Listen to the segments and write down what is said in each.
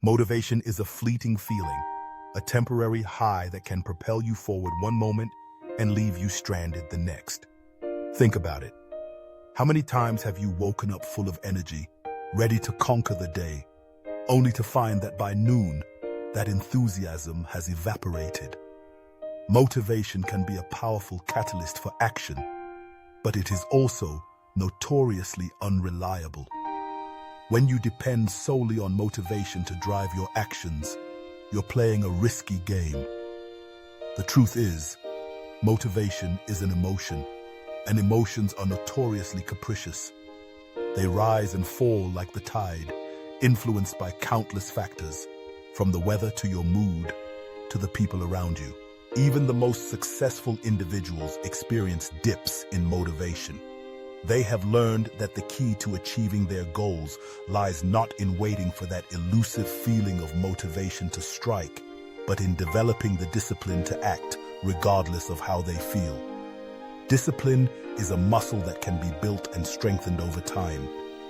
Motivation is a fleeting feeling, a temporary high that can propel you forward one moment and leave you stranded the next. Think about it. How many times have you woken up full of energy, ready to conquer the day, only to find that by noon, that enthusiasm has evaporated? Motivation can be a powerful catalyst for action, but it is also notoriously unreliable. When you depend solely on motivation to drive your actions, you're playing a risky game. The truth is, motivation is an emotion, and emotions are notoriously capricious. They rise and fall like the tide, influenced by countless factors, from the weather to your mood to the people around you. Even the most successful individuals experience dips in motivation. They have learned that the key to achieving their goals lies not in waiting for that elusive feeling of motivation to strike, but in developing the discipline to act regardless of how they feel. Discipline is a muscle that can be built and strengthened over time,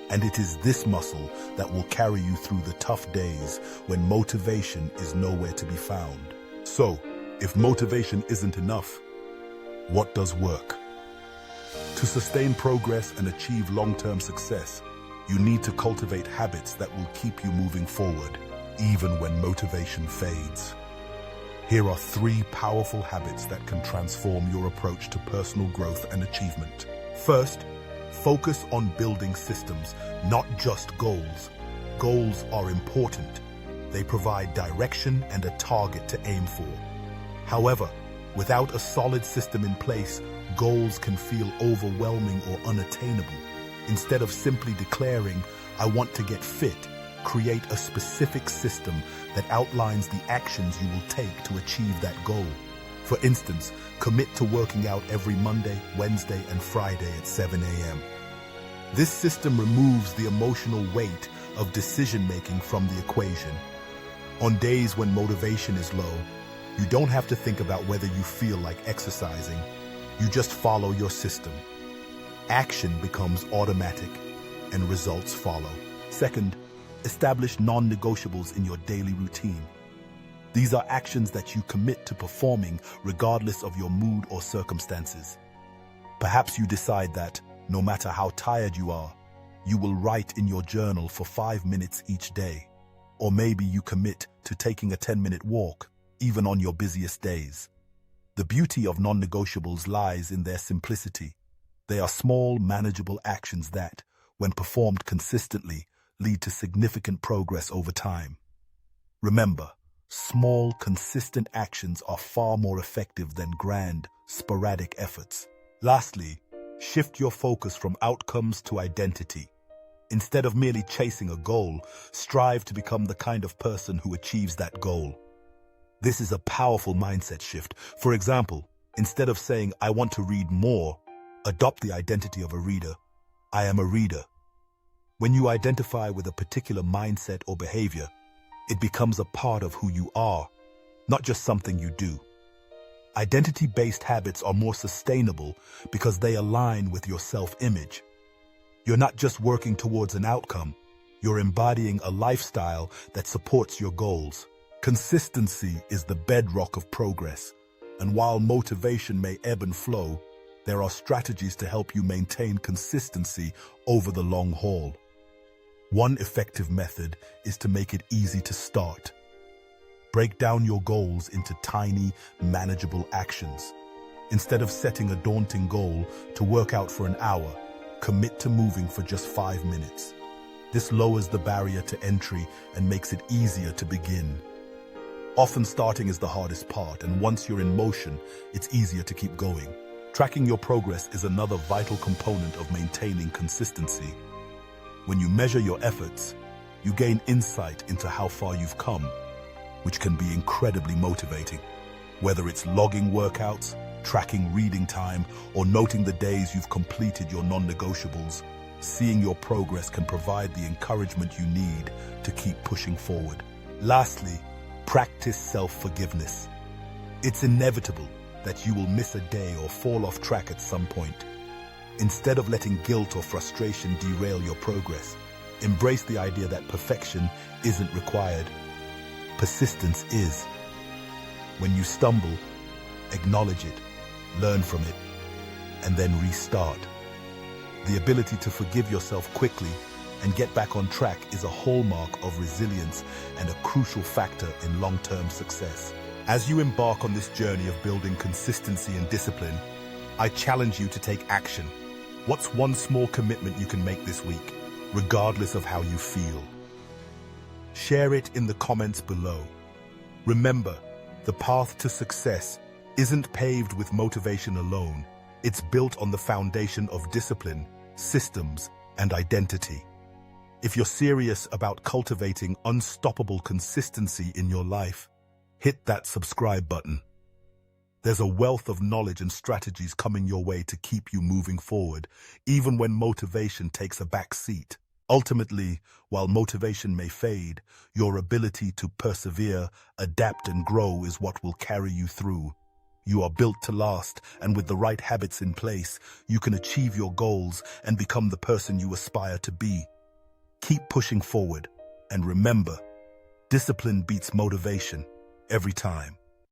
and it is this muscle that will carry you through the tough days when motivation is nowhere to be found. So, if motivation isn't enough, what does work? To sustain progress and achieve long-term success, you need to cultivate habits that will keep you moving forward, even when motivation fades. Here are 3 powerful habits that can transform your approach to personal growth and achievement. First, focus on building systems, not just goals. Goals are important. They provide direction and a target to aim for. However, without a solid system in place, goals can feel overwhelming or unattainable. Instead of simply declaring, "I want to get fit," create a specific system that outlines the actions you will take to achieve that goal. For instance, commit to working out every Monday, Wednesday, and Friday at 7 a.m. This system removes the emotional weight of decision-making from the equation. On days when motivation is low, you don't have to think about whether you feel like exercising. You just follow your system. Action becomes automatic, and results follow. Second, establish non-negotiables in your daily routine. These are actions that you commit to performing regardless of your mood or circumstances. Perhaps you decide that, no matter how tired you are, you will write in your journal for 5 minutes each day. Or maybe you commit to taking a 10-minute walk, even on your busiest days. The beauty of non-negotiables lies in their simplicity. They are small, manageable actions that, when performed consistently, lead to significant progress over time. Remember, small, consistent actions are far more effective than grand, sporadic efforts. Lastly, shift your focus from outcomes to identity. Instead of merely chasing a goal, strive to become the kind of person who achieves that goal. This is a powerful mindset shift. For example, instead of saying, "I want to read more," adopt the identity of a reader. I am a reader. When you identify with a particular mindset or behavior, it becomes a part of who you are, not just something you do. Identity-based habits are more sustainable because they align with your self-image. You're not just working towards an outcome, you're embodying a lifestyle that supports your goals. Consistency is the bedrock of progress, and while motivation may ebb and flow, there are strategies to help you maintain consistency over the long haul. One effective method is to make it easy to start. Break down your goals into tiny, manageable actions. Instead of setting a daunting goal to work out for an hour, commit to moving for just 5 minutes. This lowers the barrier to entry and makes it easier to begin. Often starting is the hardest part, and once you're in motion, it's easier to keep going. Tracking your progress is another vital component of maintaining consistency. When you measure your efforts, you gain insight into how far you've come, which can be incredibly motivating. Whether it's logging workouts, tracking reading time, or noting the days you've completed your non-negotiables, seeing your progress can provide the encouragement you need to keep pushing forward. Lastly, practice self-forgiveness. It's inevitable that you will miss a day or fall off track at some point. Instead of letting guilt or frustration derail your progress, embrace the idea that perfection isn't required. Persistence is. When you stumble, acknowledge it, learn from it, and then restart. The ability to forgive yourself quickly and get back on track is a hallmark of resilience and a crucial factor in long-term success. As you embark on this journey of building consistency and discipline, I challenge you to take action. What's one small commitment you can make this week, regardless of how you feel? Share it in the comments below. Remember, the path to success isn't paved with motivation alone. It's built on the foundation of discipline, systems, and identity. If you're serious about cultivating unstoppable consistency in your life, hit that subscribe button. There's a wealth of knowledge and strategies coming your way to keep you moving forward, even when motivation takes a back seat. Ultimately, while motivation may fade, your ability to persevere, adapt, and grow is what will carry you through. You are built to last, and with the right habits in place, you can achieve your goals and become the person you aspire to be. Keep pushing forward, and remember, discipline beats motivation every time.